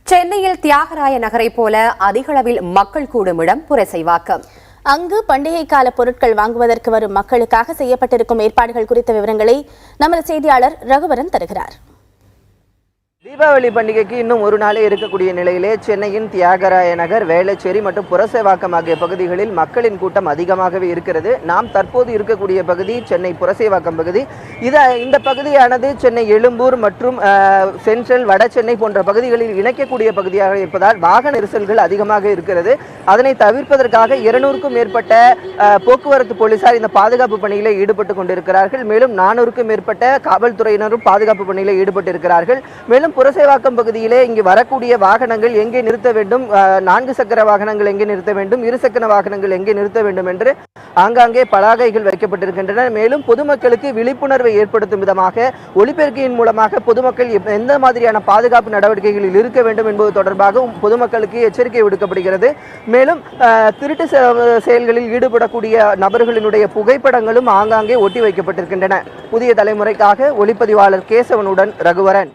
சென்னையில் தியாகராய நகரை போல அதிகளவில் மக்கள் கூடும் இடம் புரசைவாக்கம். அங்கு பண்டிகை கால பொருட்கள் வாங்குவதற்கு வரும் மக்களுக்காக செய்யப்பட்டிருக்கும் ஏற்பாடுகள் குறித்த விவரங்களை நமது செய்தியாளர் ரகுவரன் தருகிறார். தீபாவளி பண்டிகைக்கு இன்னும் ஒரு நாளே இருக்கக்கூடிய நிலையிலே சென்னையின் தியாகராய நகர், வேளச்சேரி மற்றும் புரசைவாக்கம் ஆகிய பகுதிகளில் மக்களின் கூட்டம் அதிகமாகவே இருக்கிறது. நாம் தற்போது இருக்கக்கூடிய பகுதி சென்னை புரசைவாக்கம் பகுதி. இந்த பகுதியானது சென்னை எழும்பூர் மற்றும் சென்ட்ரல் வட சென்னை போன்ற பகுதிகளில் இணைக்கக்கூடிய பகுதியாக இருப்பதால் வாகன நெரிசல்கள் அதிகமாக இருக்கிறது. அதனை தவிர்ப்பதற்காக 200க்கும் மேற்பட்ட போக்குவரத்து போலீசார் இந்த பாதுகாப்பு பணியில் ஈடுபட்டு கொண்டிருக்கிறார்கள். மேலும் 400க்கும் மேற்பட்ட காவல்துறையினரும் பாதுகாப்பு பணியில் ஈடுபட்டிருக்கிறார்கள். மேலும் புரசைவாக்கம் பகுதியிலே இங்கு வரக்கூடிய வாகனங்கள் எங்கே நிறுத்த வேண்டும், 4 சக்கர வாகனங்கள் எங்கே நிறுத்த வேண்டும், 2 சக்கர வாகனங்கள் எங்கே நிறுத்த வேண்டும் என்று ஆங்காங்கே பலகைகள் வைக்கப்பட்டிருக்கின்றன. மேலும் பொதுமக்களுக்கு விழிப்புணர்வை ஏற்படுத்தும் விதமாக ஒலிபெருக்கியின் மூலமாக பொதுமக்கள் எந்த மாதிரியான பாதுகாப்பு நடவடிக்கைகளில் இருக்க வேண்டும் என்பது தொடர்பாக பொதுமக்களுக்கு எச்சரிக்கை விடுக்கப்படுகிறது. மேலும் திருட்டு செயல்களில் ஈடுபடக்கூடிய நபர்களினுடைய புகைப்படங்களும் ஆங்காங்கே ஒட்டி வைக்கப்பட்டிருக்கின்றன. புதிய தலைமுறைக்காக ஒளிப்பதிவாளர் கேசவனுடன் ரகுவரன்.